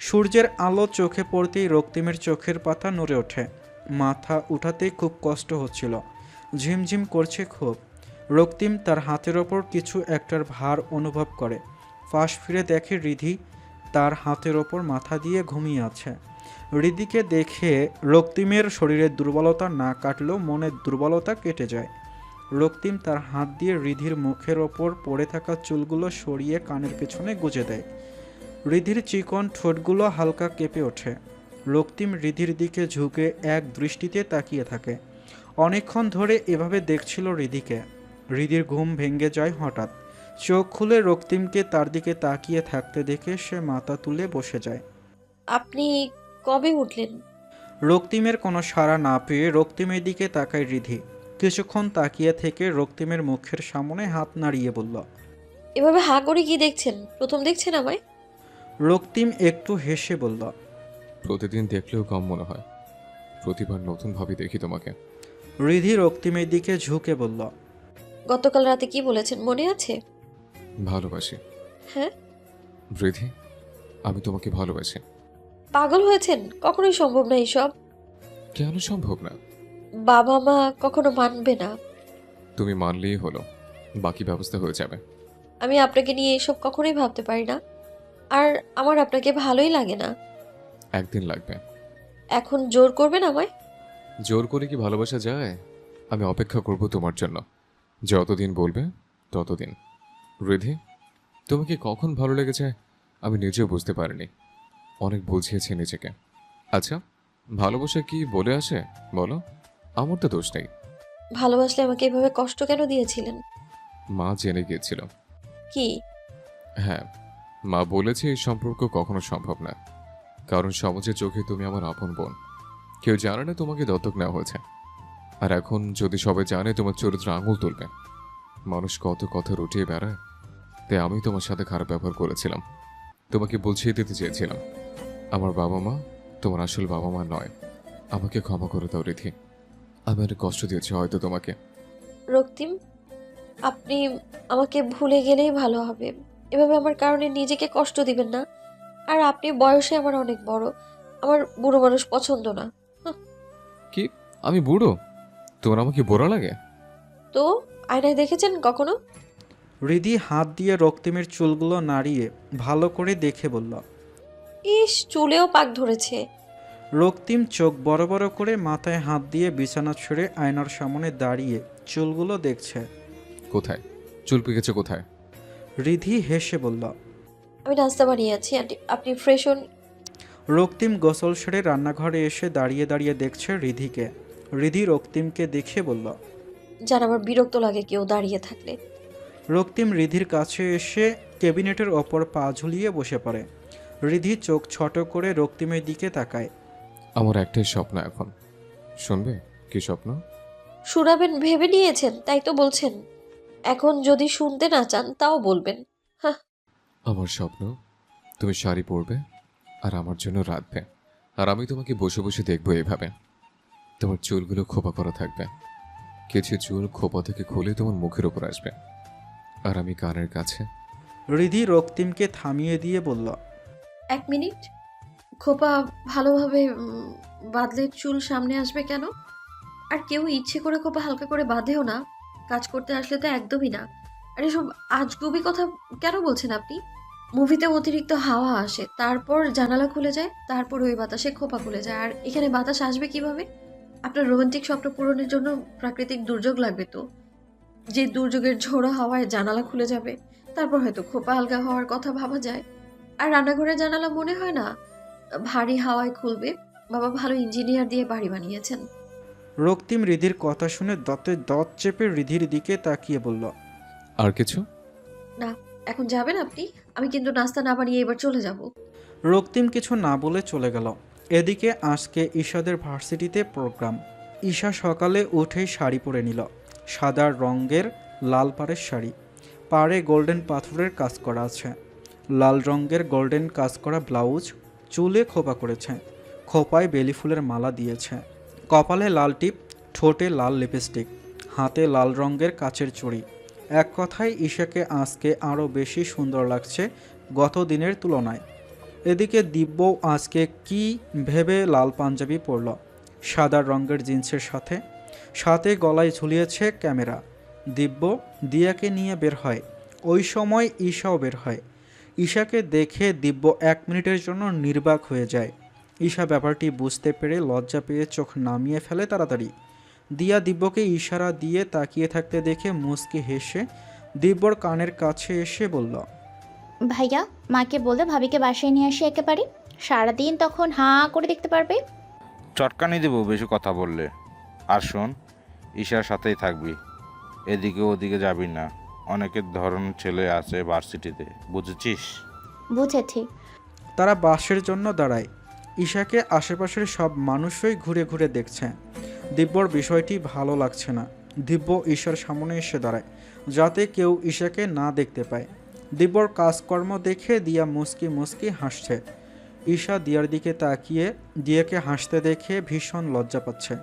সূর্যের আলো চোখে পড়তেই রক্তিমের চোখের পাতা নড়ে ওঠে। মাথা উঠাতেই খুব কষ্ট হচ্ছিল, ঝিমঝিম করছে খুব। রক্তিম তার হাতের ওপর কিছু একটার ভার অনুভব করে। পাশ ফিরে দেখে রিধি তার হাতের ওপর মাথা দিয়ে ঘুমিয়ে আছে। রিধিকে দেখে রক্তিমের শরীরের দুর্বলতা না কাটলেও মনের দুর্বলতা কেটে যায়। রক্তিম তার হাত দিয়ে রিধির মুখের ওপর পড়ে থাকা চুলগুলো সরিয়ে কানের পেছনে গুজে দেয়। রিধির চিকন ঠোঁটগুলো হালকা কেঁপে ওঠে। রক্তিম রিধির দিকে ঝুঁকে এক দৃষ্টিতে তাকিয়ে থাকে। অনেকক্ষণ ধরে এভাবে দেখছিল রিধিকে। রিধির ঘুম ভেঙে যায় হঠাৎ। চোখ খুলে রক্তিমকে তার দিকে তাকিয়ে থাকতে দেখে সে মাথা তুলে বসে যায়। আপনি কবে উঠলেন? রক্তিমের কোনো সাড়া না পেয়ে রক্তিমের দিকে তাকায় রিধি। কিছুক্ষণ তাকিয়ে থেকে রক্তিমের মুখের সামনে হাত নাড়িয়ে বলল, এভাবে হাঁ করে কি দেখছেন? প্রথম দেখছেন আমায়? রক্তিম একটু হেসে বলল, প্রতিদিন দেখলেও কম মনে হয়, প্রতিবার নতুনভাবে দেখি তোমাকে। রিধি রক্তিমের দিকে ঝুঁকে বলল, গতকাল রাতে কি বলেছেন মনে আছে? ভালোবাসি। হ্যাঁ? বৃদ্ধি, আমি তোমাকে ভালোবাসি। পাগল হয়েছেন? কখনোই সম্ভব না এসব। কেন সম্ভব না? বাবা মা কখনো মানবে না। তুমি মানলেই হলো, বাকি ব্যবস্থা হয়ে যাবে। আমি আপনাকে নিয়ে এসব কখনোই ভাবতে পারি না। আর আমার আপনাকে ভালোই লাগে না। একদিন লাগবে। এখন জোর করবেন আমায়? জোর করে কি ভালোবাসা যায়? আমি অপেক্ষা করব তোমার জন্য, যতদিন বলবে ততদিন। রিধি, তোমাকে কখন ভালো লেগেছে আমি নিজেও বুঝতে পারিনি। অনেক বুঝিয়েছি নিজেকে। আচ্ছা, ভালোবাসা কি বলে আসে বলো? আমার তো দোষ নেই। ভালোবাসলে আমাকে এভাবে কষ্ট কেন দিয়েছিলেন? মা জেনে গিয়েছিল। কি? হ্যাঁ, মা বলেছে এই সম্পর্ক কখনো সম্ভব না, কারণ সমাজের চোখে তুমি আমার আপন বোন। কেউ জানে না তোমাকে দত্তক নেওয়া হয়েছে। আর এখন যদি সবাই জানে তোমার চরিত্র আঙুল তুলবে। মানুষ কত কথা রটিয়ে বেড়ায়। তাই আমি তোমার সাথে খারাপ ব্যবহার করেছিলাম, তোমাকে বুঝিয়ে দিতে চেয়েছিলাম আমার বাবা মা তোমার আসল বাবা মা নয়। আমাকে ক্ষমা করে দাও রিধি, আমি অনেক কষ্ট দিয়েছি হয়তো তোমাকে। রক্তিম, আপনি আমাকে ভুলে গেলেই ভালো হবে। এভাবে আমার কারণে নিজেকে কষ্ট দিবেন না। আর আপনি বয়সে আমার অনেক বড়। আমার বুড়ো মানুষ পছন্দ না। হাহ, কি? আমি বুড়ো? তোমার আমাকে বোরা লাগে? তো আয়নায় দেখেছেন কখনো? রিধি হাত দিয়ে রক্তিমের চুলগুলো নাড়িয়ে ভালো করে দেখে বলল। ইস, চুলেও পাক ধরেছে। রক্তিম চোখ বড় বড় করে মাথায় হাত দিয়ে বিছানা ছেড়ে আয়নার সামনে দাঁড়িয়ে চুলগুলো দেখছে। কোথায়? চুল পেকেছে কোথায়? রিধি হেসে বলল। আমি নাস্তা বানিয়ে আছি, আন্টি আপনি ফ্রেশ হন। রক্তিম গোসল সেরে রান্নাঘরে এসে দাঁড়িয়ে দাঁড়িয়ে দেখছে রিধিকে। রিধি রক্তিমকে দেখে বলল। যার আমার বিরক্ত লাগে কেউ দাঁড়িয়ে থাকলে। রক্তিম রিধির কাছে এসে ক্যাবিনেটের ওপর পা ঝুলিয়ে বসে পড়ে। রিধি চোখ ছোট করে রক্তিমের দিকে তাকায়। আমার একটাই স্বপ্ন এখন। শুনবে কি স্বপ্ন? শুনাবেন ভেবে নিয়েছেন তাই তো বলছেন। এখন যদি শুনতে না চান তাও বলবেন। হ্যাঁ। আমার স্বপ্ন তুমি শাড়ি পরবে আর আমার জন্য রাঁধবে, আর আমি তোমাকে বসে বসে দেখবো এইভাবে। তোমার চুলগুলো খোপা করা থাকবে, কিছু চুল খোপা থেকে খুলে তোমার মুখের উপর আসবে, আর আমি কানের কাছে। রিধি রক্তিমকে থামিয়ে দিয়ে বলল। এক মিনিট। খোপা ভালোভাবে বাঁধলে চুল সামনে আসবে কেন? আর কেউ ইচ্ছে করে খোপা হালকা করে বাঁধেও না। কাজ করতে আসলে তো একদমই না। আর এসব আজগুবি কথা কেন বলছেন আপনি? মুভিতে অতিরিক্ত হাওয়া আসে, তারপর জানালা খুলে যায়, তারপর ওই বাতাসে খোপা খুলে যায়। আর এখানে বাতাস আসবে কিভাবে? আপনার রোমান্টিক স্বপ্ন পূরণের জন্য প্রাকৃতিক দুর্যোগ লাগবে তো। যে দুর্যোগের ঝোড়ো হাওয়ায় জানালা খুলে যাবে, তারপর হয়তো খোপা হালকা হওয়ার কথা ভাবা যায়। আর রান্নাঘরের জানালা মনে হয় না ভারী হাওয়ায় খুলবে। বাবা ভালো ইঞ্জিনিয়ার দিয়ে বাড়ি বানিয়েছেন। রক্তিম রিধির কথা শুনে দাঁতে দাঁত চেপে রিধির দিকে তাকিয়ে বলল। আর কিছু? না, এখন যাবেন আপনি? আমি কিন্তু নাস্তা না বানিয়ে এবার চলে যাব। রক্তিম কিছু না বলে চলে গেল। এদিকে আজকে ঈশাদের ভার্সিটিতে প্রোগ্রাম। ঈশা সকালে উঠেই শাড়ি পরে নিল। সাদা রঙের লাল পাড়ের শাড়ি, পাড়ে গোল্ডেন পাথরের কাজ করা আছে। লাল রঙের গোল্ডেন কাজ করা ব্লাউজ, চুলে খোপা করেছে, খোপায় বেলি ফুলের মালা দিয়েছে, কপালে লাল টিপ, ঠোঁটে লাল লিপস্টিক, হাতে লাল রঙের কাচের চুড়ি। এক কথায় ঈশাকে আজকে আরও বেশি সুন্দর লাগছে গত দিনের তুলনায়। এদিকে দিব্য আজকে কি ভেবে লাল পাঞ্জাবি পরল, সাদা রঙের জিন্সের সাথে সাথে গলায় ঝুলিয়েছে ক্যামেরা। দিব্য দিয়াকে নিয়ে বের হয়। ওই সময় ঈশাও বের হয়। ঈশাকে দেখে দিব্য 1 মিনিটের জন্য নির্বাক হয়ে যায়। ঈশা ব্যাপারটি বুঝতে পেরে লজ্জা পেয়ে চোখ নামিয়ে ফেলে তাড়াতাড়ি। দিয়া দিব্যকে ইশারা দিয়ে তাকিয়ে থাকতে দেখে মুচকি হেসে দিব্যর কানের কাছে এসে বলল, ভাইয়া, মাকে বলে ভাবিকে বাসায় নিয়ে আসি একেবারে। সারাদিন তখন হাঁ করে দেখতে পারবে। চটকানি দেবো বেশি কথা বললে। আর শোন, ঈশার সাথেই থাকবি, এদিকে ওদিকে যাবি না। অনেকের ধরনের ছেলে আছে ভার্সিটিতে, বুঝেছিস? বুঝেছি। তারা বাসের জন্য দাঁড়ায়। ঈশাকে আশেপাশের সব মানুষই ঘুরে ঘুরে দেখছে। দিব্যর বিষয়টি ভালো লাগছে না। দিব্য ঈশার সামনে এসে দাঁড়ায় যাতে কেউ ঈশাকে না দেখতে পায়। দিব্যর কাজকর্ম দেখে দিয়া মুচকি মুচকি হাসছে। ঈশা দিয়ার দিকে তাকিয়ে দিয়াকে হাসতে দেখে ভীষণ লজ্জা পাচ্ছে,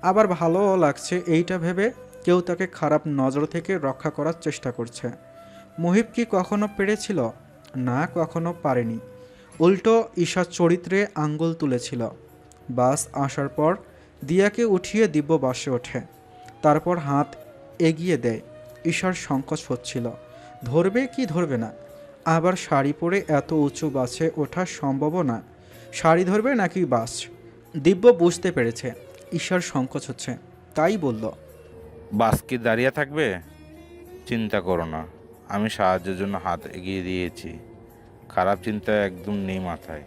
আবার ভালোও লাগছে। এইটা ভেবে কেউ তাকে খারাপ নজর থেকে রক্ষা করার চেষ্টা করছে। মুহিব কি কখনো পেরেছিল? না, কখনো পারেনি। উল্টো ঈশার চরিত্রে আঙ্গুল তুলেছিল। বাস আসার পর দিয়াকে উঠিয়ে দিব্য বাসে ওঠে, তারপর হাত এগিয়ে দেয়। ঈশার সংকোচ হচ্ছিল, ধরবে কি ধরবে না। আবার শাড়ি পরে এত উঁচু বাসে ওঠা সম্ভবও না। শাড়ি ধরবে নাকি বাস? দিব্য বুঝতে পেরেছে ঈশার সংকোচ হচ্ছে, তাই বলল, বাস কি দাঁড়িয়ে থাকবে? চিন্তা করো না, আমি সাহায্যের জন্য হাত এগিয়ে দিয়েছি। খারাপ চিন্তা একদম নেই মাথায়।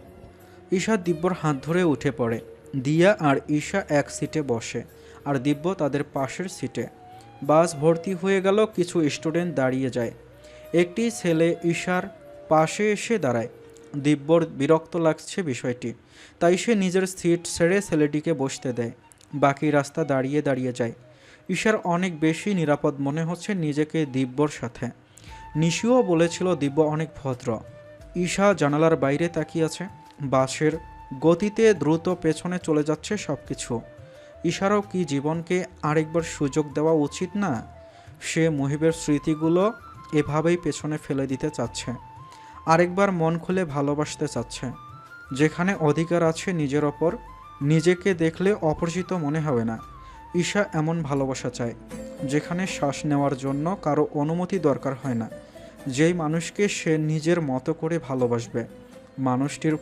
ঈশা দিব্যর হাত ধরে উঠে পড়ে। দিয়া আর ঈশা এক সিটে বসে, আর দিব্য তাদের পাশের সিটে। বাস ভর্তি হয়ে গেল। কিছু স্টুডেন্ট দাঁড়িয়ে যায়। একটি ছেলে ঈশার পাশে এসে দাঁড়ায়। দিব্যর বিরক্ত লাগছে বিষয়টি, তাই সে নিজের সিট ছেড়ে ছেলেটিকে বসতে দেয়। বাকি রাস্তা দাঁড়িয়ে দাঁড়িয়ে যায়। ঈশার অনেক বেশি নিরাপদ মনে হচ্ছে নিজেকে দিব্যর সাথে। নিশিও বলেছিল দিব্য অনেক ভদ্র। ঈশা জানালার বাইরে তাকিয়ে আছে। বাসের গতিতে দ্রুত পেছনে চলে যাচ্ছে সব কিছু। ঈশারও কি জীবনকে আরেকবার সুযোগ দেওয়া উচিত না? সে মুহিবের স্মৃতিগুলো এভাবেই পেছনে ফেলে দিতে চাচ্ছে, আরেকবার মন খুলে ভালোবাসতে চাচ্ছে, যেখানে অধিকার আছে নিজের ওপর। নিজেকে দেখলে অপরিচিত মনে হবে না। ঈশা এমন ভালোবাসা চায় যেখানে শ্বাস নেওয়ার জন্য কারো অনুমতি দরকার হয় না। যেই মানুষকে সে নিজের মতো করে ভালোবাসবে, মানুষটির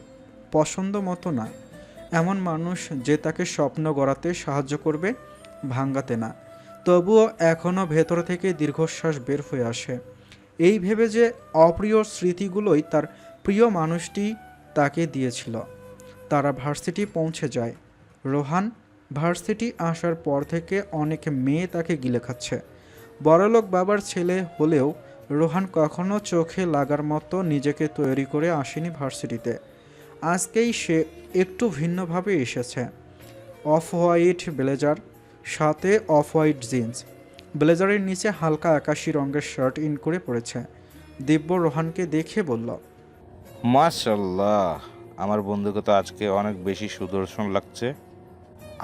পছন্দ মতো না। এমন মানুষ যে তাকে স্বপ্ন গড়াতে সাহায্য করবে, ভাঙাতে না। তবুও এখনও ভেতর থেকে দীর্ঘশ্বাস বের হয়ে আসে, এই ভেবে যে অপ্রিয় স্মৃতিগুলোই তার প্রিয় মানুষটি তাকে দিয়েছিল। তারা ভার্সিটি পৌঁছে যায়। রোহান ভার্সিটি আসার পর থেকে অনেক মেয়ে তাকে গিলে খাচ্ছে। বড়লোক বাবার ছেলে হলেও রোহান কখনো চোখে লাগার মতো নিজেকে তৈরি করে আসেনি ভার্সিটিতে। আজকেই সে একটু ভিন্নভাবে এসেছে। অফ হোয়াইট ব্লেজার, সাথে অফ হোয়াইট জিন্স, ব্লেজারের নিচে হালকা আকাশি রঙের শার্ট ইন করে পড়েছে। দিব্য রোহানকে দেখে বলল, মাশাল্লাহ, আমার বন্ধুকে তো আজকে অনেক বেশি সুদর্শন লাগছে।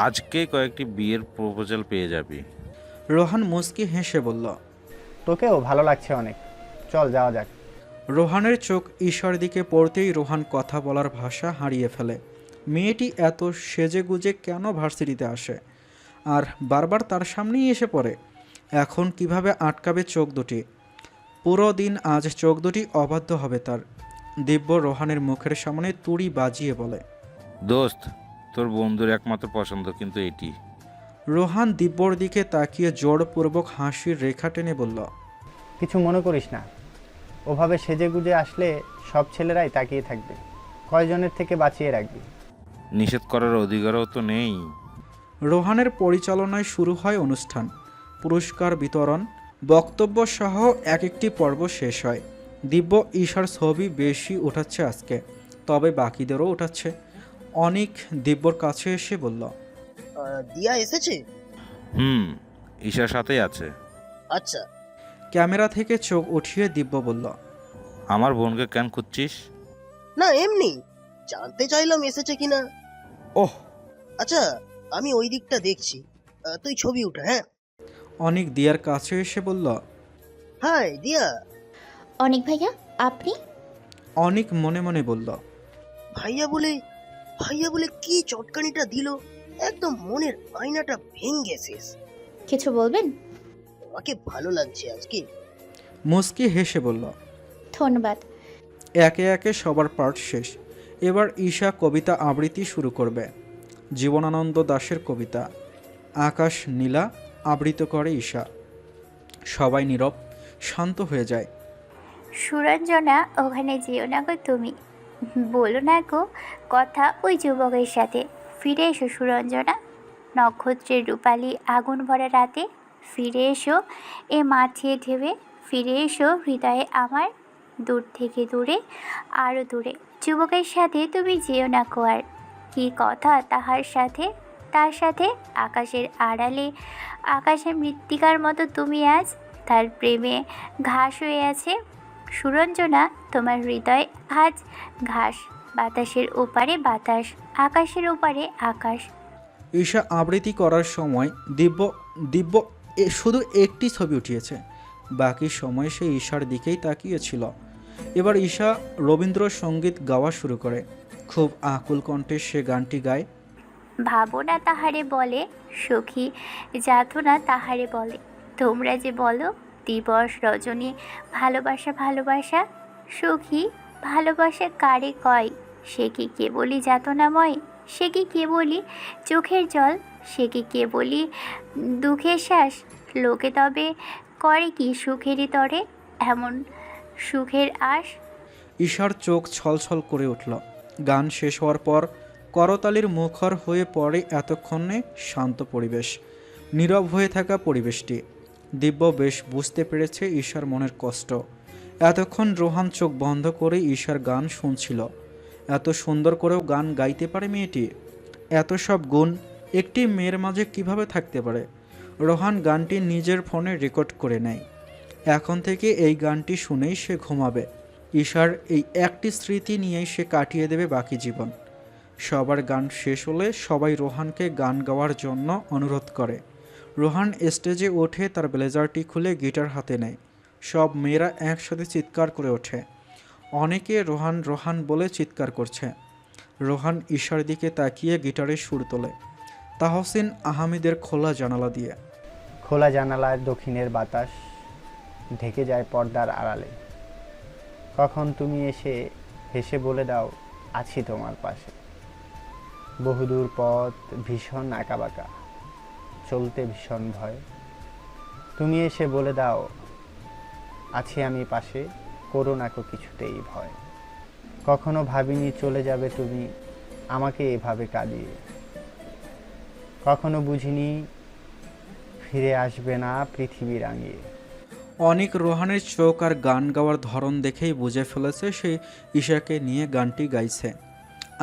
আজকে কয়েকটি বিয়ের প্রপোজাল পেয়ে যাবি। রোহান মুচকি হেসে বলল, তোকেও ভালো লাগছে অনেক, চল যাওয়া যাক। রোহানের চোখ ঈশার দিকে পড়তেই রোহান কথা বলার ভাষা হারিয়ে ফেলে। মেয়েটি এত সেজেগুজে কেন ভার্সিটিতে আসে, আর বারবার তার সামনেই এসে পড়ে? এখন কিভাবে আটকাবে চোখ দুটি? পুরো দিন আজ চোখ দুটি অবাধ্য হবে তার। দিব্য রোহানের মুখের সামনে তুড়ি বাজিয়ে বলে, দোস্ত, তোর বন্ধুর একমাত্র পছন্দ কিন্তু এটি। রোহান দিব্যর দিকে তাকিয়ে জোরপূর্বক হাসির রেখা টেনে বলল, কিছু মনে করিস না, ওভাবে সেজেগুজে আসলে সব ছেলেরাই তাকিয়ে থাকবে, কয়জনের থেকে বাঁচিয়ে রাখবি। নিষেধ করার অধিকারও তো নেই। রোহানের পরিচালনায় শুরু হয় অনুষ্ঠান। পুরস্কার বিতরণ, বক্তব্য সহ এক একটি পর্ব শেষ হয়। দিব্য ঈশার ছবি বেশি উঠাচ্ছে আজকে, তবে বাকিদেরও উঠাচ্ছে। অনিক দিব্যর কাছে এসে বলল, দিয়া এসেছে? ঈশার সাথেই আছে। আচ্ছা। ক্যামেরা থেকে চোখ উঠিয়ে দিব্য বলল, আমার বোনকে কেন খুঁজছিস? না, এমনি জানতে চাইলাম এসেছে কিনা। ওহ, আচ্ছা, আমি ওই দিকটা দেখছি, তুই ছবি উঠা। হ্যাঁ। অনিক দিয়ার কাছে এসে বলল, হাই দিয়া। অনেক ভাইয়া, আপনি? অনিক মনে মনে বলল, ভাইয়া বলে ভাইয়া বলে কি চটকানিটা দিল, একদম মনের আয়নাটা ভেঙে শেষ। কিছু বলবেন? তোমাকে ভালো লাগছে আজকে? মুস্কি হেসে বলল। ধন্যবাদ। একে একে সবার পার্ট শেষ। এবার ঈশা কবিতা আবৃত্তি শুরু করবে। জীবনানন্দ দাশের কবিতা আকাশ নীলা আবৃত করে ঈশা। সবাই নীরব, শান্ত হয়ে যায়। সুরঞ্জনা, ওখানে যেও না গো তুমি। বলো না গো কথা ওই যুবকের সাথে। ফিরে এসো সুরঞ্জনা, নক্ষত্রের রূপালি আগুন ভরা রাতে। ফিরে এসো এ মাথিয়ে ঢেবে, ফিরে এসো হৃদয়ে আমার। দূর থেকে দূরে, আরও দূরে যুবকের সাথে তুমি যেও না গো আর। কী কথা তাহার সাথে, তার সাথে আকাশের আড়ালে, আকাশের মৃত্তিকার মতো তুমি আজ তার প্রেমে ঘাস হয়ে আছে। সুরঞ্জনা, তোমার হৃদয় আজ ঘাস, বাতাসের ওপারে বাতাস, আকাশের ওপারে আকাশ। ঈশা আবৃত্তি করার সময় দিব্য দিব্য শুধু একটি ছবি উঠিয়েছে। বাকি সময় সে ঈশার দিকেই তাকিয়েছিল। এবার ঈশা রবীন্দ্রসঙ্গীত গাওয়া শুরু করে। খুব আকুল কণ্ঠে সে গানটি গায়। ভাবনা তাহারে বলে, সখী যাতনা তাহারে বলে। তোমরা যে বলো দিবস রজনী ভালোবাসা ভালোবাসা, সখী ভালোবাসা কারে কয়? সে কি কেবলই যাতনাময়, সে কি কেবলই চোখের জল, সে কি কেবলই দুঃখের শ্বাস। লোকে তবে করে কি সুখেরই তরে এমন সুখের আশ। ঈশার চোখ ছলছল করে উঠল। গান শেষ হওয়ার পর করতালির মুখর হয়ে পড়ে এতক্ষণে শান্ত পরিবেশ, নীরব হয়ে থাকা পরিবেশটি। দিব্য বেশ বুঝতে পেরেছে ঈশার মনের কষ্ট। এতক্ষণ রোহান চোখ বন্ধ করে ঈশার গান শুনছিল। এত সুন্দর করেও গান গাইতে পারে মেয়েটি? এত সব গুণ একটি মেয়ের মাঝে কিভাবে থাকতে পারে? রোহান গানটি নিজের ফোনে রেকর্ড করে নেয়। এখন থেকে এই গানটি শুনেই সে ঘুমাবে। ঈশার এই একটি স্মৃতি নিয়েই সে কাটিয়ে দেবে বাকি জীবন। সবার গান শেষ হলে সবাই রোহানকে গান গাওয়ার জন্য অনুরোধ করে। রোহান স্টেজে ওঠে, তার ব্লেজারটি খুলে গিটার হাতে নেয়। সব মেয়েরা একসাথে চিৎকার করে ওঠে। অনেকে রোহান রোহান বলে চিৎকার করছে। রোহান ঈশার দিকে তাকিয়ে গিটারের সুর তোলে তাহসিন আহমেদের খোলা জানালা দিয়ে। খোলা জানালায় দক্ষিণের বাতাস ঢেকে যায় পর্দার আড়ালে। কখন তুমি এসে হেসে বলে দাও আছি তোমার পাশে। বহুদূর পথ ভীষণ আঁকাবাঁকা, চলতে ভীষণ ভয়। তুমি এসে বলে দাও আছি আমি পাশে, করো না কো কিছুতেই ভয়। কখনো ভাবিনি চলে যাবে তুমি আমাকে এভাবে কাঁদিয়ে। কখনো বুঝিনি ফিরে আসবে না পৃথিবী রাঙিয়ে। অনেক রোহানের চোখ আর গান গাওয়ার ধরন দেখেই বুঝে ফেলেছে সে ঈশাকে নিয়ে গানটি গাইছে।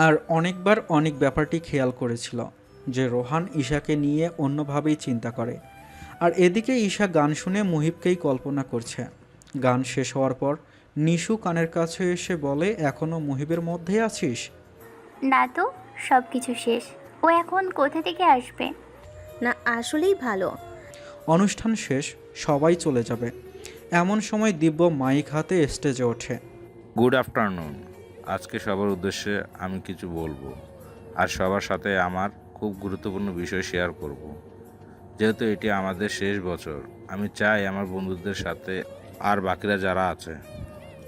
আর অনেকবার অনেক ব্যাপারটি খেয়াল করেছিল যে রোহান ঈশাকে নিয়ে অন্যভাবেই চিন্তা করে। আর এদিকে ঈশা গান শুনে মুহিবকেই কল্পনা করছে। গান শেষ হওয়ার পর নিশু কানের কাছে এসে বলে, এখনও মুহিবের মধ্যে আছিস? না তো, সব কিছু শেষ। ও এখন কোথা থেকে আসবে? না আসলেই ভালো। অনুষ্ঠান শেষ, সবাই চলে যাবে। এমন সময় দিব্য মাইক হাতে স্টেজে ওঠে। Good afternoon. আজকে সবার উদ্দেশ্যে আমি কিছু বলবো, আর সবার সাথে আমার খুব গুরুত্বপূর্ণ বিষয় শেয়ার করব। যেহেতু এটি আমাদের শেষ বছর, আমি চাই আমার বন্ধুদের সাথে আর বাকিরা যারা আছে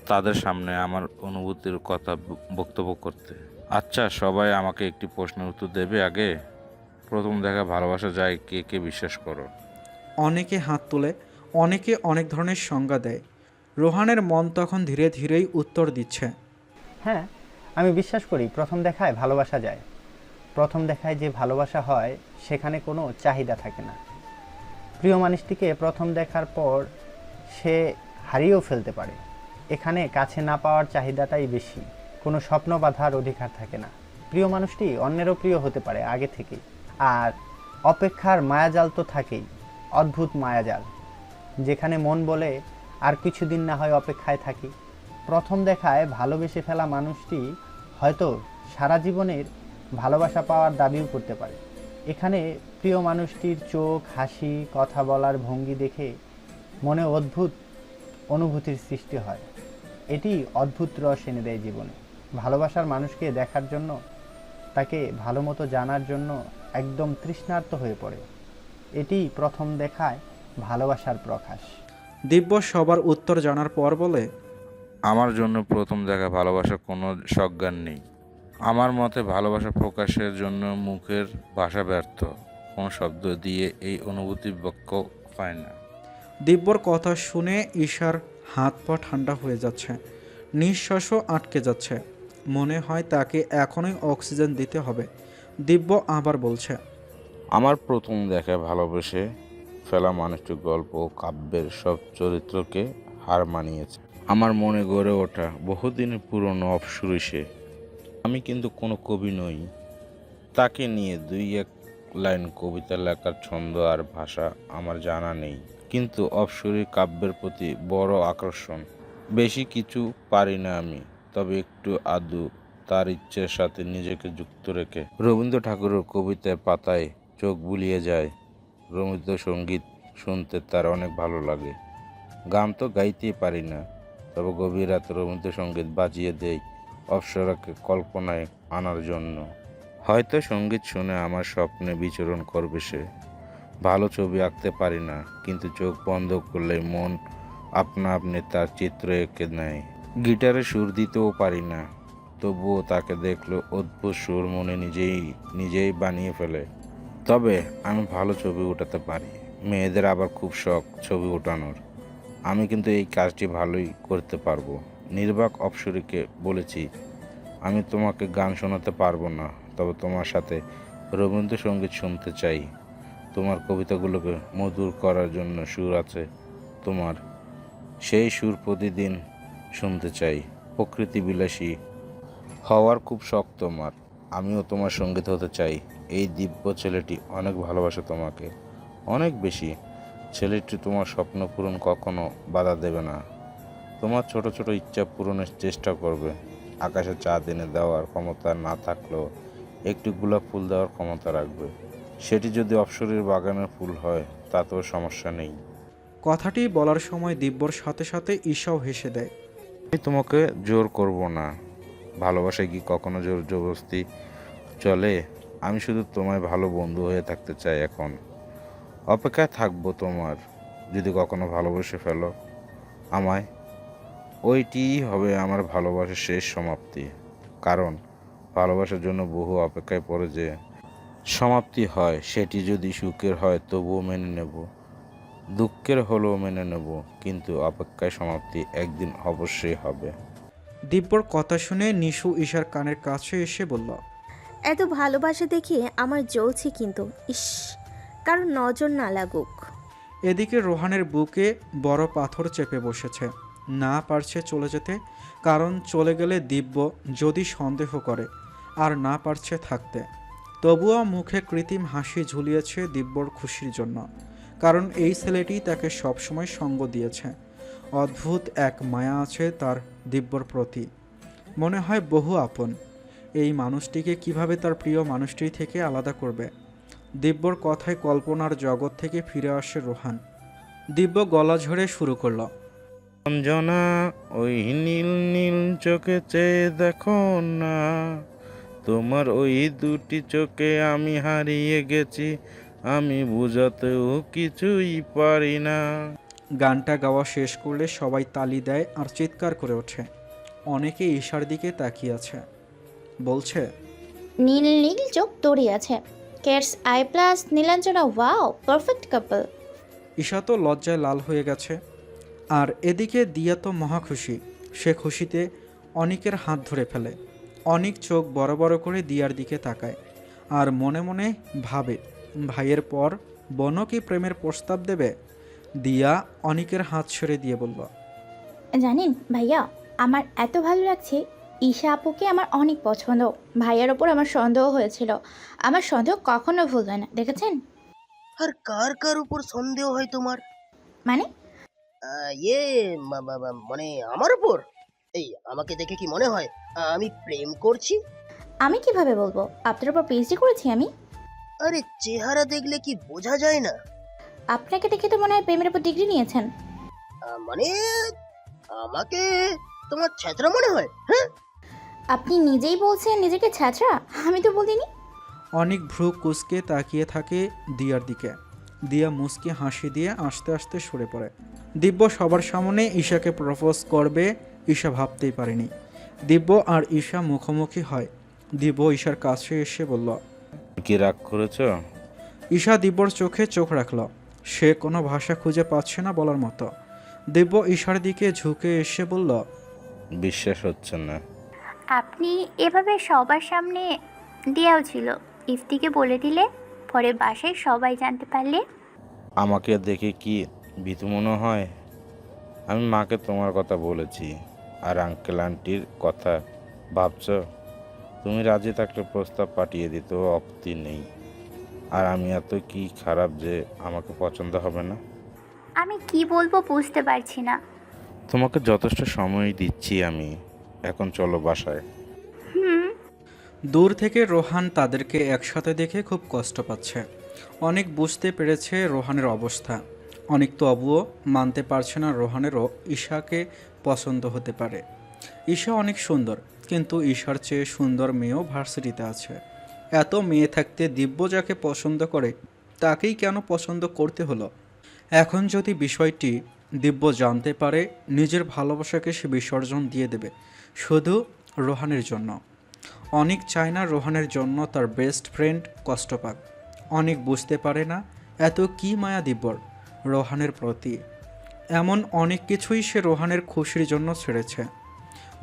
তাদের সামনে আমার অনুভূতির কথা বক্তব্য করতে। আচ্ছা, সবাই আমাকে একটি প্রশ্নের উত্তর দেবে আগে। প্রথম দেখা ভালোবাসা যায় কে কে বিশ্বাস করো? অনেকে হাত তোলে, অনেকে অনেক ধরনের সংজ্ঞা দেয়। রোহানের মন তখন ধীরে ধীরেই উত্তর দিচ্ছে। হ্যাঁ, আমি বিশ্বাস করি প্রথম দেখায় ভালোবাসা যায়। প্রথম দেখায় যে ভালোবাসা হয় সেখানে কোনো চাহিদা থাকে না। প্রিয় মানুষটিকে প্রথম দেখার পর সে হারিয়েও ফেলতে পারে। এখানে কাছে না পাওয়ার চাহিদাটাই বেশি, কোনো স্বপ্ন বাঁধার অধিকার থাকে না। প্রিয় মানুষটি অন্যেরও প্রিয় হতে পারে আগে থেকেই। আর অপেক্ষার মায়াজাল তো থাকেই, অদ্ভুত মায়াজাল, যেখানে মন বলে আর কিছুদিন না হয় অপেক্ষায় থাকি। প্রথম দেখায় ভালোবেসে ফেলা মানুষটি হয়তো সারা জীবনের ভালোবাসা পাওয়ার দাবিও করতে পারে। এখানে প্রিয় মানুষটির চোখ, হাসি, কথা বলার ভঙ্গি দেখে মনে অদ্ভুত অনুভূতির সৃষ্টি হয়। এটি অদ্ভুত রস এনে দেয় জীবনে। ভালোবাসার মানুষকে দেখার জন্য, তাকে ভালো মতো জানার জন্য একদম তৃষ্ণার্ত হয়ে পড়ে। এটি প্রথম দেখায় ভালোবাসার প্রকাশ। দিব্য সবার উত্তর জানার পর বলে, আমার জন্য প্রথম দেখা ভালোবাসার কোনো সজ্ঞান নেই। আমার মতে ভালোবাসা প্রকাশের জন্য মুখের ভাষা ব্যর্থ, কোনো শব্দ দিয়ে এই অনুভূতি ব্যক্ত পায় না। দিব্যর কথা শুনে ঈশার হাত পা ঠান্ডা হয়ে যাচ্ছে, নিঃশ্বাসও আটকে যাচ্ছে। মনে হয় তাকে এখনই অক্সিজেন দিতে হবে। দিব্য আবার বলছে, আমার প্রথম দেখায় ভালোবেসে ফেলা মানুষটির গল্প ও কাব্যের সব চরিত্রকে হার মানিয়েছে। আমার মনে গড়ে ওঠা বহুদিনের পুরনো অপসূরি সে। আমি কিন্তু কোনো কবি নই। তাকে নিয়ে 2-1 লাইন কবিতা লেখার ছন্দ আর ভাষা আমার জানা নেই, কিন্তু অপসূরি কাব্যের প্রতি বড় আকর্ষণ। বেশি কিছু পারি না আমি, তবে একটু আদু তার ইচ্ছের সাথে নিজেকে যুক্ত রেখে রবীন্দ্র ঠাকুরের কবিতার পাতায় চোখ বুলিয়ে যায়। রবীন্দ্রসঙ্গীত শুনতে তার অনেক ভালো লাগে। গান তো গাইতেই পারি না, তবে গভীর রাতে রবীন্দ্রসঙ্গীত বাজিয়ে দেয় অপ্সরাকে কল্পনায় আনার জন্য। হয়তো সঙ্গীত শুনে আমার স্বপ্নে বিচরণ করবে সে। ভালো ছবি আঁকতে পারি না, কিন্তু চোখ বন্ধ করলে মন আপনা আপনি তার চিত্র এঁকে নেয়। গিটারে সুর দিতেও পারি না, তবুও তাকে দেখলে অদ্ভুত সুর মনে নিজেই বানিয়ে ফেলে। তবে আমি ভালো ছবি ওঠাতে পারি। মেয়েদের আবার খুব শখ ছবি ওঠানোর। আমি কিন্তু এই কাজটি ভালোই করতে পারবো। নির্বাক অপসরীকে বলেছি, আমি তোমাকে গান শোনাতে পারবো না, তবে তোমার সাথে রবীন্দ্রসঙ্গীত শুনতে চাই। তোমার কবিতাগুলোকে মধুর করার জন্য সুর আছে তোমার, সেই সুর প্রতিদিন শুনতে চাই। প্রকৃতি বিলাসী হওয়ার খুব শখ তোমার, আমিও তোমার সঙ্গীত হতে চাই। এই দিব্য ছেলেটি অনেক ভালোবাসে তোমাকে, অনেক বেশি। ছেলেটি তোমার স্বপ্ন পূরণ কখনো বাধা দেবে না। তোমার ছোট ছোট ইচ্ছা পূরণের চেষ্টা করবে। আকাশে চাঁদ এনে দেওয়ার ক্ষমতা না থাকলেও একটি গোলাপ ফুল দেওয়ার ক্ষমতা রাখবে। সেটি যদি অপসরীর বাগানের ফুল হয় তাতেও সমস্যা নেই। কথাটি বলার সময় দিব্যর সাথে সাথে ঈশাও হেসে দেয়। আমি তোমাকে জোর করব না। ভালোবাসায় কি কখনো জোর জবরদস্তি চলে? আমি শুধু তোমায় ভালো বন্ধু হয়ে থাকতে চাই। এখন অপেক্ষায় থাকবো তোমার। যদি কখনো ভালোবেসে ফেলো আমায়, ওইটিই হবে আমার ভালোবাসার শেষ সমাপ্তি। কারণ ভালোবাসার জন্য বহু অপেক্ষায় পড়ে যে সমাপ্তি হয়, সেটি যদি সুখের হয় তবুও মেনে নেব, দুঃখের হলেও মেনে নেব, কিন্তু অপেক্ষায় সমাপ্তি একদিন অবশ্যই হবে। দিব্যর কথা শুনে নিশু ঈশার কানের কাছে এসে বলল, এত ভালোবাসা দেখে আমার জ্বলছে, কিন্তু ইস, কারণ নজর না লাগুক। এদিকে রোহানের বুকে বড় পাথর চেপে বসেছে, না পারছে চলে যেতে। কারণ চলে গেলে দিব্য যদি সন্দেহ করে, আর না পারছে থাকতে। তবুও মুখে কৃত্রিম হাসি ঝুলিয়েছে দিব্যর খুশির জন্য, কারণ এই ছেলেটি তাকে সবসময় সঙ্গ দিয়েছে। অদ্ভুত এক মায়া আছে তার দিব্যর প্রতি, মনে হয় বহু আপন। এই মানুষটিকে কিভাবে তার প্রিয় মানুষটি থেকে আলাদা করবে? দিব্যর কথায় কল্পনার জগৎ থেকে ফিরে আসে রোহান। দিব্য গলা ঝরে শুরু করলো, অঞ্জনা ওই নীল নীল চোখে চেয়ে দেখো না, তোমার ওই দুটি চোখে আমি হারিয়ে গেছি, আমি বোঝাতেও কিছুই পারি না। গানটা গাওয়া শেষ করলে সবাই তালি দেয় আর চিৎকার করে ওঠে। অনেকে ঈশার দিকে তাকিয়ে আছে, বলছে, নীল নীল চোখ তরি আছে, cat's eye plus Nilanjana, wow perfect couple. Isha তো লজ্জায় লাল হয়ে গেছে। আর এদিকে দিয়া তো মহা খুশি। সে খুশিতে অনিকের হাত ধরে ফেলে। অনিক চোখ বড় বড় করে দিয়ার দিকে তাকায় আর মনে মনে ভাবে, ভাইয়ের পর বোনও কি প্রেমের প্রস্তাব দেবে? দিয়া অনিকের হাত ছেড়ে দিয়ে বলল, জানেন ভাইয়া, আমার এত ভালো লাগছে। ঈশা আপুকে আমার অনেক পছন্দ। ভাইয়ার ওপর আমার সন্দেহ হয়েছিল, আমার সন্দেহ কখনো ভুলবে না, দেখেছেন? আর কার কার উপর সন্দেহ হয় তোমার? মানে ইয়ে মানে আমার উপর? এই আমাকে দেখে কি মনে হয় আমি প্রেম করছি? আমি কিভাবে বলবো? আপনার উপর পিএইচডি করেছি আমি। আরে চেহারা দেখলে কি বোঝা যায় না? আপনাকে দেখে তো মনে হয় প্রেমের উপর ডিগ্রি নিয়েছেন। মানে আমাকে তোমার ছ্যাঁচড়া মনে হয়? হ্যাঁ, আপনি নিজেই বলছেন নিজেকে ছ্যাঁচড়া, আমি তো বলিনি। অনেক ভ্রু কুঁচকে তাকিয়ে থাকে দিয়ার দিকে। দিয়া মুচকি হাসি দিয়ে আস্তে আস্তে সরে পড়ে। দিব্য সবার সামনে ঈশাকে প্রপোজ করবে ঈশা ভাবতেই পারেনি। দিব্য আর ঈশা মুখোমুখি হয়। দিব্য ঈশার কাছে এসে বলল। কি রাগ করেছো? ঈশা দিব্যর চোখে চোখ রাখল। সে কোনো ভাষা খুঁজে পাচ্ছে না বলার মতো। দিব্য ঈশার দিকে ঝুঁকে এসে বলল। বিশ্বাস হচ্ছে না। আপনি এভাবে সবার সামনে দেওয়াও ছিল, ইফতিকে বলে দিলে, পরে বাসায় সবাই জানতে পারলে। আমাকে দেখে কি ভীতু মনে হয়? আমি মাকে তোমার কথা বলেছি, আর আঙ্কেল আন্টির কথা ভাবছো? তুমি রাজি থাকলে প্রস্তাব পাঠিয়ে দিতে আপত্তি নেই। আর আমি এত কি খারাপ যে আমাকে পছন্দ হবে না? আমি কি বলবো বুঝতে পারছি না। তোমাকে যথেষ্ট সময় দিচ্ছি আমি। এখন চলো বাসায়। হুম। দূর থেকে রোহান তাদেরকে একসাথে দেখে খুব কষ্ট পাচ্ছে। অনেক বুঝতে পেরেছে রোহানের অবস্থা। অনেক তবুও মানতে পারছে না রোহানেরও ঈশাকে পছন্দ হতে পারে। ঈশা অনেক সুন্দর, কিন্তু ঈশার চেয়ে সুন্দর মেয়েও ভার্সিটিতে আছে। এত মেয়ে থাকতে দিব্য যাকে পছন্দ করে তাকেই কেন পছন্দ করতে হলো? এখন যদি বিষয়টি দিব্য জানতে পারে, নিজের ভালোবাসাকে সে বিসর্জন দিয়ে দেবে শুধু রোহানের জন্য। অনেক চায় না রোহানের জন্য তার বেস্ট ফ্রেন্ড কষ্ট পাক। অনেক বুঝতে পারে না এত কি মায়া দিব্যর রোহানের প্রতি। এমন অনেক কিছুই সে রোহানের খুশির জন্য ছেড়েছে।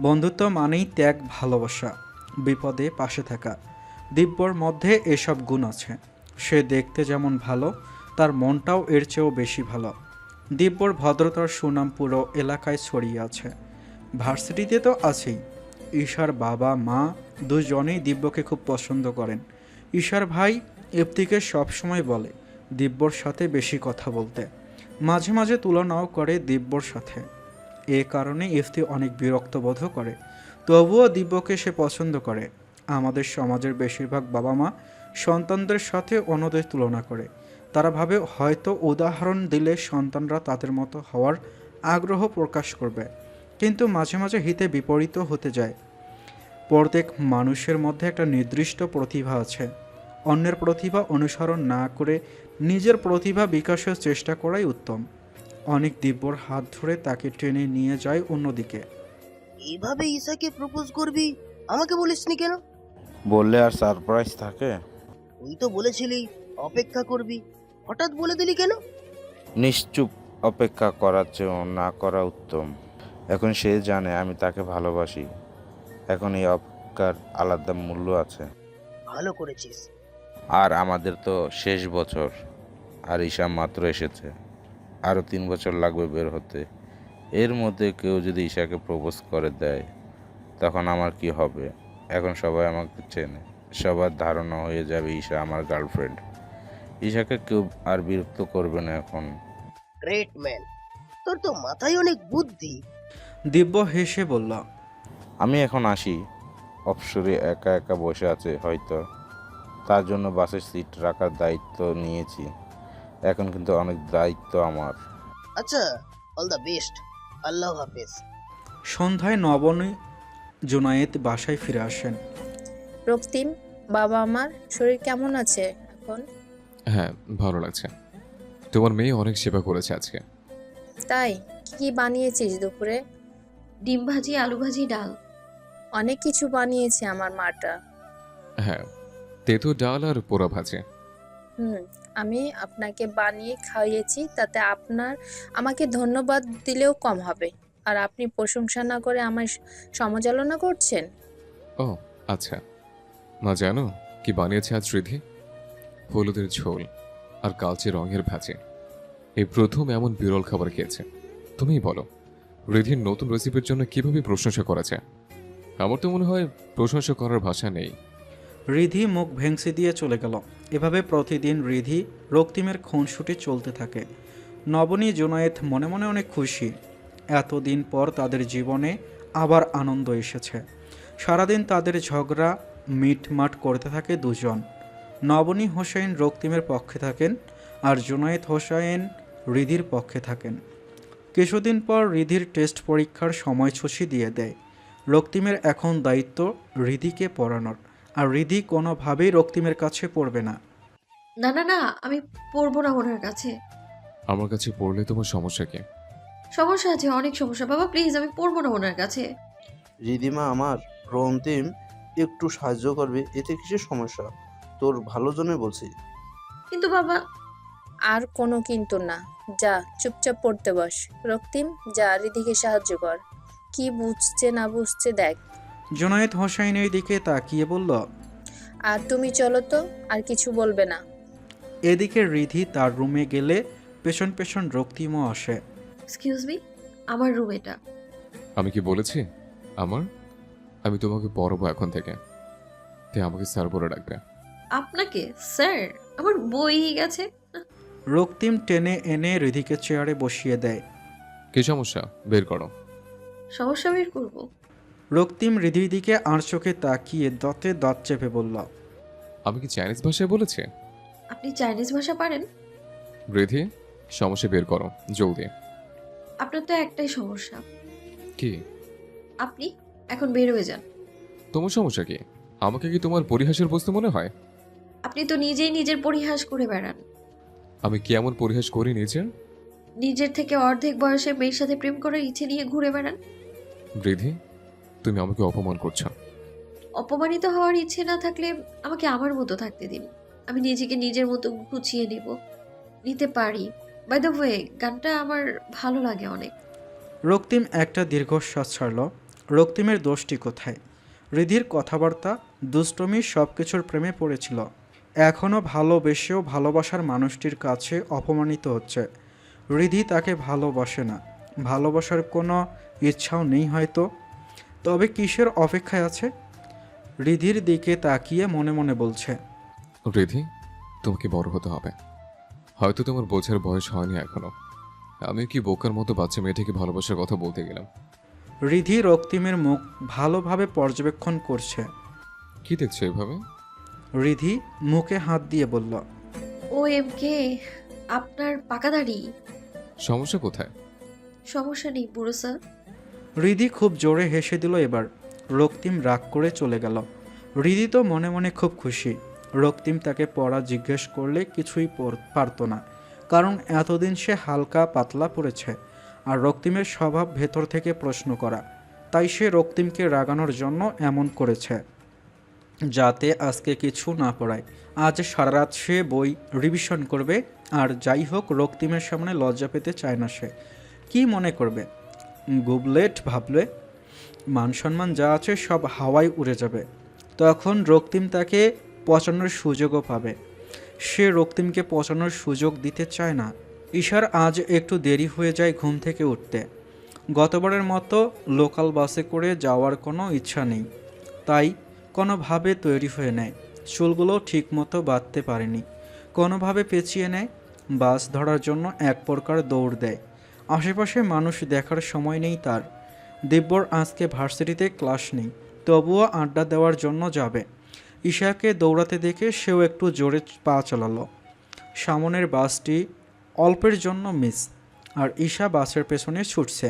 বন্ধুত্ব মানেই ত্যাগ, ভালোবাসা, বিপদে পাশে থাকা। দিব্যর মধ্যে এসব গুণ আছে। সে দেখতে যেমন ভালো, তার মনটাও এর চেয়েও বেশি ভালো। দিব্যর ভদ্রতার সুনাম পুরো এলাকায় ছড়িয়ে আছে। ভার্সিটিতে তো আছেই। ঈশার বাবা মা দুজনেই দিব্যকে খুব পছন্দ করেন। ঈশার ভাই ইফতিকে সবসময় বলে দিব্যর সাথে বেশি কথা বলতে। মাঝে মাঝে তুলনাও করে দিব্যর সাথে। এ কারণে ইফতি অনেক বিরক্ত বোধ করে। তবুও দিব্যকে সে পছন্দ করে। আমাদের সমাজের বেশিরভাগ বাবা মা সন্তানদের সাথে অন্যদের তুলনা করে। তারা ভাবে হয়তো উদাহরণ দিলে সন্তানরা তাদের মতো হওয়ার আগ্রহ প্রকাশ করবে। কিন্তু মাঝে মাঝে হিতে বিপরীত হতে যায়। প্রত্যেক মানুষের মধ্যে একটা নির্দিষ্ট প্রতিভা আছে। অন্যের প্রতিভা অনুসরণ না করে নিজের প্রতিভা বিকাশের চেষ্টা করাই উত্তম। অনেক দিব্যর হাত ধরে তাকে টেনে নিয়ে যায় অন্যদিকে। এইভাবে ঈশাকে প্রপোজ করবি, আমাকে বলিসনি কেন? বললে আর সারপ্রাইজ থাকে? তুই তো বলেছিলি অপেক্ষা করবি, হঠাৎ বলে দিলি কেন? নিশ্চুপ অপেক্ষা করার চেয়েও না করা উত্তম। এখন সে জানে আমি তাকে ভালোবাসি। এখন এই অপেক্ষার আলাদা মূল্য আছে। ভালো করেছিস। আর আমাদের তো শেষ বছর, আর ঈশা মাত্র এসেছে। আরও 3 বছর লাগবে বের হতে। এর মধ্যে কেউ যদি ঈশাকে প্রপোজ করে দেয়, তখন আমার কি হবে? এখন সবাই আমাকে চেনে, সবার ধারণা হয়ে যাবে ঈশা আমার গার্লফ্রেন্ড। ঈশাকে কেউ আর বিরক্ত করবে না এখন। গ্রেট ম্যান, তোর তো মাথায় অনেক বুদ্ধি। দিব্য হেসে বলল। আমি এখন আসি। অবসরে একা একা বসে আছে হয়তো, তার জন্য বাসের সিট রাখার দায়িত্ব নিয়েছি। এখন কিন্তু অনেক দায়িত্ব আমার। আচ্ছা, অল দ্য বেস্ট। আল্লাহ হাফেজ। সন্ধ্যায় নবনী জুনায়েদ বাসায় ফিরে আসেন। রক্তিম, বাবা আমার শরীর কেমন আছে এখন? হ্যাঁ, ভালো লাগছে। তোমার মেয়ে অনেক সেবা করেছে আজকে। তাই? কি কি বানিয়েছিস দুপুরে? ডিম ভাজি, আলু ভাজি, ডাল। অনেক কিছু বানিয়েছে আমার মাটা। হ্যাঁ, তেতো ডাল আর পোড়া ভাজে। আমি আপনাকে বানিয়ে খাইয়েছি, তাতে আমাকে ধন্যবাদ দিলেও কম হবে। আর আপনি প্রশংসা না করে আমার সমালোচনা করছেন। ও আচ্ছা, মা জানো কি বানিয়েছে আজ রিধি? হলুদের ঝোল আর কালচে রঙের ভাজে। এই প্রথম এমন বিরল খাবার খেয়েছে। তুমিই বলো, রিধির নতুন রেসিপির জন্য কিভাবে প্রশংসা করা যায়? আমার তো মনে হয় প্রশংসা করার ভাষা নেই। রিধি মুখ ভেংসি দিয়ে চলে গেল। এভাবে প্রতিদিন রিধি রক্তিমের খুনসুটি চলতে থাকে। নবনী জুনায়েদ মনে মনে অনেক খুশি। এতদিন পর তাদের জীবনে আবার আনন্দ এসেছে। সারাদিন তাদের ঝগড়া মিটমাট করতে থাকে দুজন। নবনী হোসেন রক্তিমের পক্ষে থাকেন, আর জুনায়েদ হোসেন রিধির পক্ষে থাকেন। কিছুদিন পর রিধির টেস্ট পরীক্ষার সময়সূচি দিয়ে দেয়। রক্তিমের এখন দায়িত্ব রিধিকে পড়ানোর, আর রিধি কোনোভাবেই রক্তিমের কাছে পড়বে না। না না না, আমি পড়বো না ওনার কাছে। আমার কাছে পড়লে তোমার সমস্যা কি? সমস্যা আছে, অনেক সমস্যা। বাবা প্লিজ, আমি পড়বো না ওনার কাছে। রিদিমা আমার রন্তিম একটু সাহায্য করবে, এতে কিসের সমস্যা? তোর ভালো জন্য বলছি। কিন্তু বাবা। আর কোনো কিন্তু না, যা চুপচাপ পড়তে বস। রক্তিম, যা রিধিকে সাহায্য কর। কি বুঝছে না বুঝছে দেখ। জুনায়েদ হোসাইনের দিকে তাকিয়ে বলল। আর তুমি চলো তো, আর কিছু বলবে না। এদিকে রিধি তার রুমে গেলে পেছন পেছন রক্তিমও আসে। এক্সকিউজ মি, আমার রুম এটা। আমি কি বলেছি আমার? আমি তোমাকে পড়াবো এখন থেকে, তাই আমাকে স্যার বলে ডাকবে। আপনাকে স্যার? আমার বই গেছে। রক্তিম টেনে এনে রিধিকে চেয়ারে বসিয়ে দেয়। কি সমস্যা বের করো। সমস্যা বের করবো? রক্তিম রিধির দিকে আর চোখে তাকিয়ে দাঁতে দাঁত চেপে বলল। আমি কি চাইনিজ ভাষায় বলেছি? আপনি চাইনিজ ভাষা পারেন? রিধি, সমস্যা বের করো জলদি। আপনার তো একটাই সমস্যা। কি? আপনি এখন বের হয়ে যান। তোমার সমস্যা কি? আমাকে কি তোমার পরিহাসের বস্তু মনে হয়? আপনি তো নিজেই নিজের পরিহাস করে বেড়ান। আমি কি এমন পরিহাস করি নিজের? নিজের থেকে অর্ধেক বয়সে মেয়ের সাথে প্রেম করার ইচ্ছে নিয়ে ঘুরে বেড়ান। রিধি, তুমি আমাকে অপমান করছো। অপমানিত হওয়ার ইচ্ছে না থাকলে আমাকে আমার মতো থাকতে দিন। আমি নিজেকে নিজের মতো গুছিয়ে নিতে পারি। বাই দ্য ওয়ে, গানটা আমার ভালো লাগে অনেক। রক্তিম একটা দীর্ঘশ্বাস ছাড়ল। রক্তিমের দোষটি কোথায়? রিধির কথাবার্তা, দুষ্টমি সব কিছুর প্রেমে পড়েছিল। এখনও ভালোবেসেও ভালোবাসার মানুষটির কাছে অপমানিত হচ্ছে। রিধি তাকে ভালোবাসে না, ভালোবাসার কোনো ইচ্ছাও নেই হয়তো। তবে কিসের অপেক্ষায় আছে? রিধির দিকে তাকিয়ে মনে মনে বলছে। রিধি, তোমাকে বড় হতে হবে। হয়তো তোমার বোঝার বয়স হয়নি এখনো। আমি কি বোকার মতো বাচ্চা মেয়েটিকে ভালোবাসার কথা বলতে গেলাম? রিধি রক্তিমের মুখ ভালোভাবে পর্যবেক্ষণ করছে। কি দেখছো এভাবে? রিধি মুখে হাত দিয়ে বলল। ও এম কে, আপনার পাকা দাড়ি। সমস্যা কোথায়? সমস্যা নেই বুড়ো স্যার। রিধি খুব জোরে হেসে দিল এবার। রক্তিম রাগ করে চলে গেল। রিধি তো মনে মনে খুব খুশি। রক্তিম তাকে পড়া জিজ্ঞেস করলে কিছুই পারত না, কারণ এতদিন সে হালকা পাতলা পড়েছে। আর রক্তিমের স্বভাব ভেতর থেকে প্রশ্ন করা, তাই সে রক্তিমকে রাগানোর জন্য এমন করেছে, যাতে আজকে কিছু না পড়ায়। আজ সারা রাত সে বই রিভিশন করবে। আর যাই হোক, রক্তিমের সামনে লজ্জা পেতে চায় না সে। কি মনে করবে? গুবলেট ভাবলে মান সম্মান যা আছে সব হাওয়ায় উড়ে যাবে। তখন রক্তিম তাকে পচানোর সুযোগও পাবে। সে রক্তিমকে পচানোর সুযোগ দিতে চায় না। ঈশার আজ একটু দেরি হয়ে যায় ঘুম থেকে উঠতে। গতবারের মতো লোকাল বাসে করে যাওয়ার কোনো ইচ্ছা নেই, তাই কোনোভাবে তৈরি হয়ে নেয়। চুলগুলো ঠিকমতো বাঁধতে পারেনি, কোনোভাবে পেঁচিয়ে নেয়। বাস ধরার জন্য এক প্রকার দৌড় দেয়। আশেপাশে মানুষ দেখার সময় নেই তার। দিব্যর আজকে ভার্সিটিতে ক্লাস নেই, তবুও আড্ডা দেওয়ার জন্য যাবে। ঈশাকে দৌড়াতে দেখে সেও একটু জোরে পা চালালো। সামনের বাসটি অল্পের জন্য মিস, আর ঈশা বাসের পেছনে ছুটছে।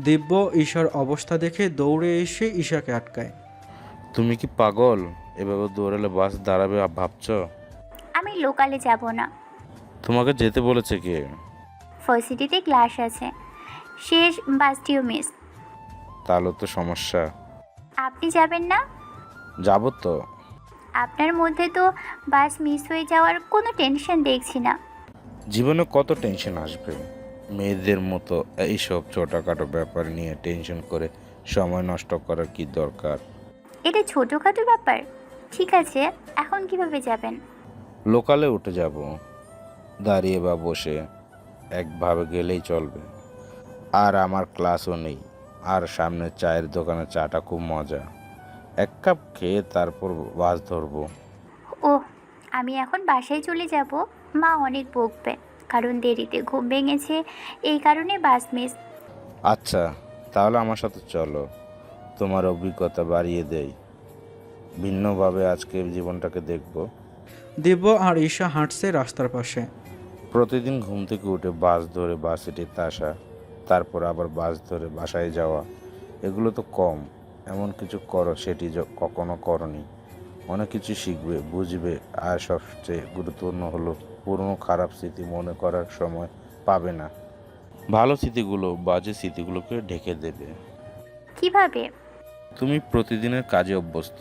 দিব্য ঈশার অবস্থা দেখে দৌড়ে এসে ঈশাকে আটকায়। তুমি কি পাগল? এভাবে দৌড়ালে বাস দাঁড়াবে ভাবছো? আমি লোকালে যাব না। তোমাকে যেতে বলেছে কে? ভার্সিটিতে ক্লাস আছে, শেষ বাসটিও মিস। তাহলে তো সমস্যা। আপনি যাবেন না? যাব তো। আপনার মধ্যে তো বাস মিস হয়ে যাওয়ার কোনো টেনশন দেখছি না। জীবনে কত টেনশন আসবে, মেয়েদের মতো এইসব ছোটোখাটো ব্যাপার নিয়ে টেনশন করে সময় নষ্ট করার কি দরকার? এটা ছোটোখাটো ব্যাপার। ঠিক আছে, এখন কিভাবে যাবেন? লোকালে উঠে যাব, দাঁড়িয়ে বা বসে একভাবে গেলেই চলবে। আর আমার ক্লাসও নেই, আর সামনে চায়ের দোকানে চাটা খুব মজা। এক কাপ খেয়ে তারপর বাস ধরবো। ও, আমি এখন বাসায় চলে যাব। মা অনেক বকবে, কারণ দেরিতে ঘুম ভেঙেছে, এই কারণে বাস মিস। আচ্ছা, তাহলে আমার সাথে চলো, তোমার অভিজ্ঞতা বাড়িয়ে দেই। ভিন্নভাবে আজকে জীবনটাকে দেখব। দিব্য আর ঈশা হাঁটছে রাস্তার পাশে। প্রতিদিন ঘুম থেকে উঠে বাস ধরে ভার্সিটিতে আসা, তারপর আবার বাস ধরে বাসায় যাওয়া, এগুলো তো কম। এমন কিছু করো সেটি কখনো করনি। অনেক কিছু শিখবে, বুঝবে, আর সবচেয়ে গুরুত্বপূর্ণ হলো পুরনো খারাপ স্মৃতি মনে করার সময় পাবে না। ভালো স্মৃতিগুলো বাজে স্মৃতিগুলোকে ঢেকে দেবে। কিভাবে? তুমি প্রতিদিনের কাজে অভ্যস্ত,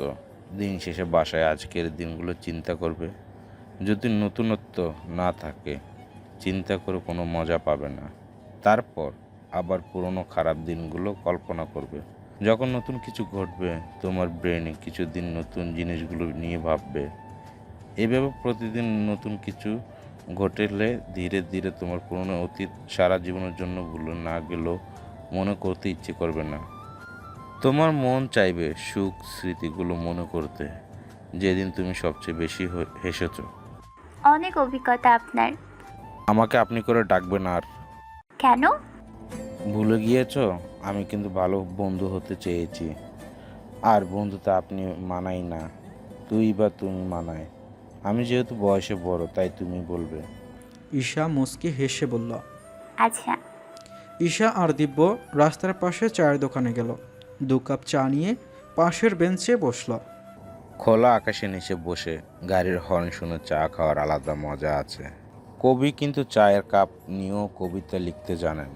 দিন শেষে বাসায় আজকের দিনগুলো চিন্তা করবে। যদি নতুনত্ব না থাকে, চিন্তা করে কোনো মজা পাবে না। তারপর আবার পুরনো খারাপ দিনগুলো কল্পনা করবে। যখন নতুন কিছু ঘটবে, তোমার ব্রেনে কিছুদিন নতুন জিনিসগুলো নিয়ে ভাববে। এইভাবে প্রতিদিন নতুন কিছু ঘটলে ধীরে ধীরে তোমার পুরনো অতীত সারা জীবনের জন্য ভুলে না গেলেও মনে করতে ইচ্ছে করবে না। তোমার মন চাইবে সুখ স্মৃতিগুলো মনে করতে, যেদিন তুমি সবচেয়ে বেশি হেসেছ। অনেক অভিজ্ঞতা আপনার। আমাকে আপনি করে ডাকবেন আর। কেন? ভুলে গিয়েছ, আমি কিন্তু ভালো বন্ধু হতে চেয়েছি। আর বন্ধুতে আপনি মানাই না, তুই বা তুমি মানায়। আমি যেহেতু বয়সে বড়, তাই তুমি বলবে। ঈশা মুচকি হেসে বলল। আচ্ছা। ঈশা আর দিব্য রাস্তার পাশে চায়ের দোকানে গেল। 2 কাপ চা নিয়ে পাশের বেঞ্চে বসল। খোলা আকাশের নিচে বসে গাড়ির হর্ন শুনে চা খাওয়ার আলাদা মজা আছে। কবি কিন্তু চায়ের কাপ নিয়েও কবিতা লিখতে জানেন।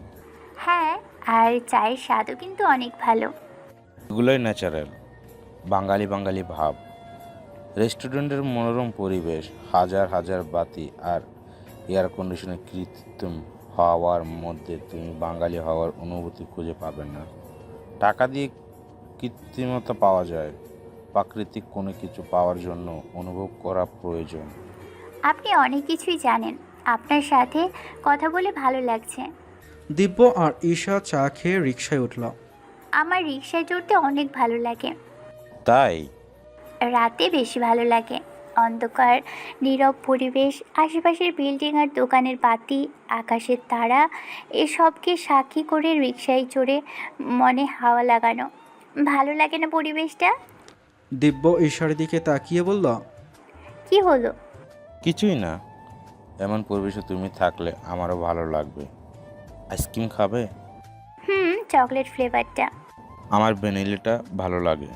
হ্যাঁ, আর চায়ের স্বাদও কিন্তু অনেক ভালো। এগুলোই ন্যাচারাল বাঙালি বাঙালি ভাব। রেস্টুরেন্টের মনোরম পরিবেশ, হাজার হাজার বাতি আর এয়ার কন্ডিশনের কৃত্রিম হাওয়ার মধ্যে তুমি বাঙালি হওয়ার অনুভূতি খুঁজে পাবে না। টাকা দিয়ে কৃত্রিমতা পাওয়া যায়, প্রাকৃতিক কোনো কিছু পাওয়ার জন্য অনুভব করা প্রয়োজন। আপনি অনেক কিছুই জানেন। আপনার সাথে কথা বলে ভালো লাগছে। দিব্য আর ঈশা চা খেয়ে রিকশায় উঠল। আমার রিকশায় চড়তে অনেক ভালো লাগে। তাই রাতে বেশি ভালো লাগে। অন্ধকার, নীরব পরিবেশ, আশেপাশের বিল্ডিং আর দোকানের বাতি, আকাশের তারা, এসবকে সাক্ষী করে রিকশায় চড়ে মনে হাওয়া লাগানো। ভালো লাগে না পরিবেশটা? দিব্য ঈশার দিকে তাকিয়ে বলল। কি হলো? কিছুই না, এমন পরিবেশে তুমি থাকলে আমারও ভালো লাগবে। আইসক্রিম খাবে? চকলেট ফ্লেভারটা। আমার ভ্যানিলাটা ভালো লাগে।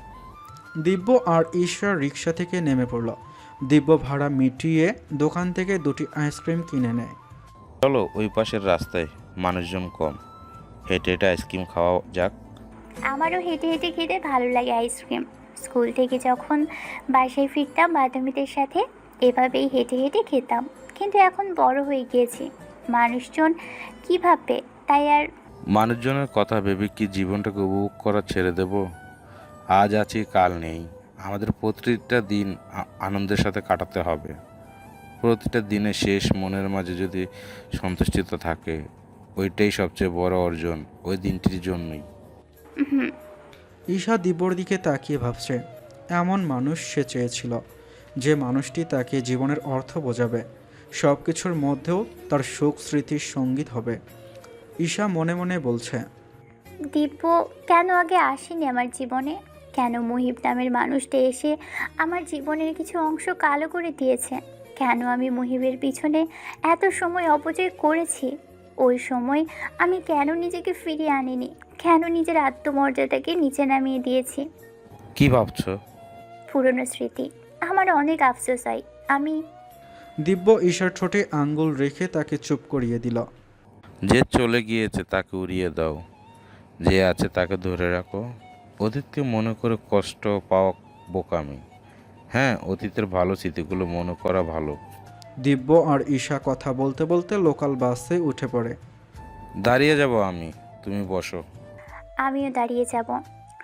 দিব্য আর ঈশা রিকশা থেকে নেমে পড়ল। দিব্য ভাড়া মিটিয়ে দোকান থেকে 2টি আইসক্রিম কিনে নেয়। চলো ওই পাশের রাস্তায় মানুষজন কম, হেঁটে হেঁটে আইসক্রিম খাওয়া যাক। আমারও হেঁটে হেঁটে খেতে ভালো লাগে আইসক্রিম। স্কুল থেকে যখন বাসায় ফিরতাম বান্ধবীদের সাথে এভাবেই হেঁটে হেঁটে খেতাম। কিন্তু এখন বড় হয়ে গিয়েছি, মানুষজন কী ভাববে তাই আর। মানুষজনের কথা ভেবে কি জীবনটাকে উপভোগ করা ছেড়ে দেব? আজ আছি কাল নেই। আমাদের প্রতিটা দিন আনন্দের সাথে কাটাতে হবে। প্রতিটা দিনের শেষ মনের মাঝে যদি সন্তুষ্টিতা থাকে, ওইটাই সবচেয়ে বড় অর্জন ওই দিনটির জন্যই। ঈশা দিব্যর দিকে তাকিয়ে ভাবছে, এমন মানুষ সে চেয়েছিল, যে মানুষটি তাকে জীবনের অর্থ বোঝাবে, সব কিছুর মধ্যেও তার সুখ স্মৃতির সঙ্গীত হবে। ঈশা মনে মনে বলছে, দিব্য কেন আগে আসেনি আমার জীবনে? কেন মুহিব নামের মানুষটা এসে আমার জীবনের কিছু অংশ কালো করে দিয়েছে? কেন আমি মুহিবের পিছনে এত সময় অপচয় করেছি? ওই সময় আমি কেন নিজেকে ফিরিয়ে আনিনি? কেন নিজের আত্মমর্যাদাকে নিচে নামিয়ে দিয়েছি? কি ভাবছো? পুরনো স্মৃতি। আমার অনেক আফসোস হয়। আমি। দিব্য ঈশার ঠোঁটে আঙ্গুল রেখে তাকে চুপ করিয়ে দিল। যে চলে গিয়েছে তাকে উড়িয়ে দাও, যে আছে তাকে ধরে রাখো। অতীতকে মনে করে কষ্ট পাওয়া বোকামি। হ্যাঁ, অতীতের ভালো স্মৃতিগুলো মনে করা ভালো। দিব্য আর ঈশা কথা বলতে বলতে লোকাল বাসে উঠে পড়ে। দাঁড়িয়ে যাব আমি, তুমি বসো। আমিও দাঁড়িয়ে যাব।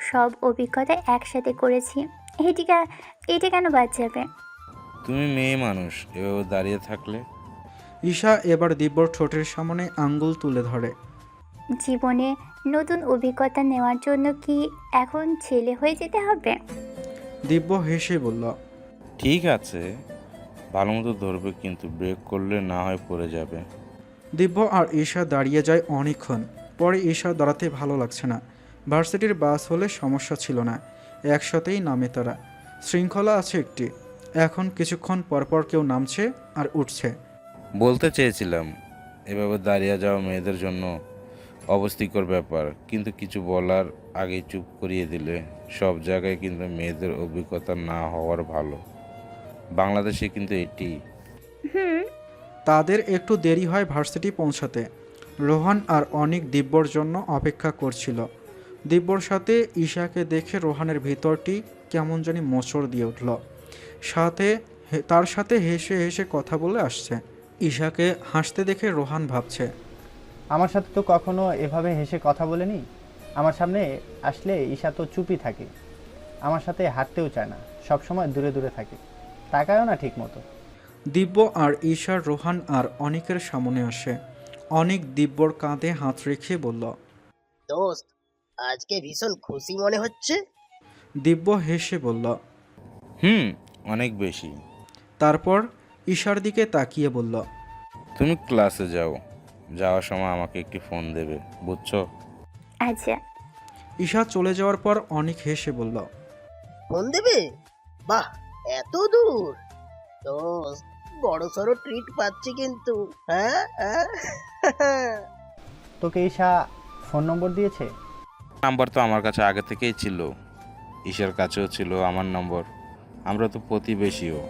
সব অভিজ্ঞতা একসাথে করেছি। এটা কেন বাদ যাবে? তুমি মেয়ে মানুষ, এভাবে দাঁড়িয়ে থাকলে। ঈশা এবার দিব্যর ঠোঁটের সামনে আঙ্গুল তুলে ধরে। জীবনে নতুন অভিজ্ঞতা নেওয়ার জন্য কি এখন ছেলে হয়ে যেতে হবে? দিব্য হেসে বলল, ঠিক আছে, ভালো মতো ধরবে, কিন্তু ব্রেক করলে না হয় পড়ে যাবে। দিব্য আর ঈশা দাঁড়িয়ে যায় অনেকক্ষণ। পরে ঈশা দাঁড়াতে ভালো লাগছে না। ভার্সিটির বাস হলে সমস্যা ছিল না, একসাথেই নামে তারা। শৃঙ্খলা আছে একটি। এখন কিছুক্ষণ পরপর কেউ নামছে আর উঠছে। বলতে চেয়েছিলাম, এভাবে দাঁড়িয়ে যাওয়া মেয়েদের জন্য অবস্থিকর ব্যাপার, কিন্তু কিছু বলার আগেই চুপ করিয়ে দিলে। সব জায়গায় কিন্তু মেয়েদের অভিজ্ঞতা না হওয়ার ভালো, বাংলাদেশে কিন্তু এটি। হুম। তাদের একটু দেরি হয় ভার্সিটি পৌঁছাতে। রোহান আর অনিক দিব্যর জন্য অপেক্ষা করছিল। দিব্যর সাথে ঈশাকে দেখে রোহানের ভিতরটি কেমন জানি মোচড় দিয়ে উঠল। তার সাথে হেসে হেসে কথা বলে আসছে। ঈশাকে হাসতে দেখে রোহান ভাবছে, আমার সাথে তো কখনো এভাবে হেসে কথা বলেনি। আমার সামনে আসলে ঈশা তো চুপই থাকে, আমার সাথে হাঁটতেও চায় না, সবসময় দূরে দূরে থাকে, তাকায়ও না ঠিক মতো। দিব্য আর ঈশা রোহান আর অনিকের সামনে আসে। অনিক দিব্যর কাঁধে হাত রেখে বলল, দোস্ত, আজকে ভীষণ খুশি মনে হচ্ছে। দিব্য হেসে বলল। অনেক বেশি। তারপর ঈশার দিকে তাকিয়ে বলল, তুমি ক্লাসে যাও, যাওয়ার সময় আমাকে একটি ফোন দেবে, বুঝছো? আচ্ছা। ঈশা চলে যাওয়ার পর অনিক হেসে বলল, ফোন দেবে? বাহ, এত দূর! দোস্ত, বড় সড়ো ট্রিট পাচ্ছি কিন্তু। হ্যাঁ হ্যাঁ। তোকে ঈশা ফোন নম্বর দিয়েছে? নাম্বার তো আমার কাছে আগে থেকেই ছিল, ঈশার কাছেও ছিল আমার নম্বর। আমরা তো প্রতিবেশীও,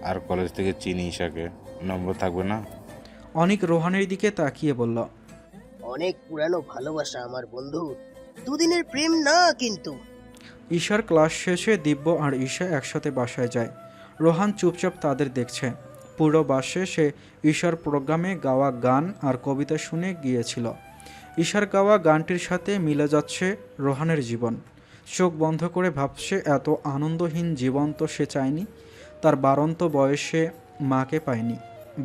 আর কলেজ থেকে চিনি ঈশাকে, নম্বর থাকবে না? অনিক রোহানের দিকে তাকিয়ে বলল, অনেক পুরানো ভালোবাসা আমার বন্ধু, দুদিনের প্রেম না কিন্তু। ঈশার ক্লাস শেষে দিব্য আর ঈশা একসাথে বাসায় যায়। রোহান চুপচাপ তাদের দেখছে। পুরো বাসে সে ঈশার প্রোগ্রামে গাওয়া গান আর কবিতা শুনে গিয়েছিল। ঈশার গাওয়া গানটির সাথে মিলে যাচ্ছে রোহানের জীবন। চোখ বন্ধ করে ভাবছে, এত আনন্দহীন জীবন তো সে চায়নি। তার বাড়ন্ত বয়সে মাকে পায়নি,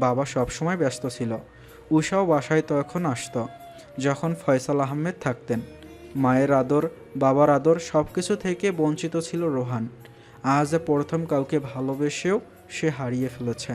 বাবা সবসময় ব্যস্ত ছিল। উষাও বাসায় তখন আসতো যখন ফয়সাল আহমেদ থাকতেন। মায়ের আদর, বাবার আদর সব কিছু থেকে বঞ্চিত ছিল রোহান। আজ প্রথম কাউকে ভালোবেসেও সে হারিয়ে ফেলেছে।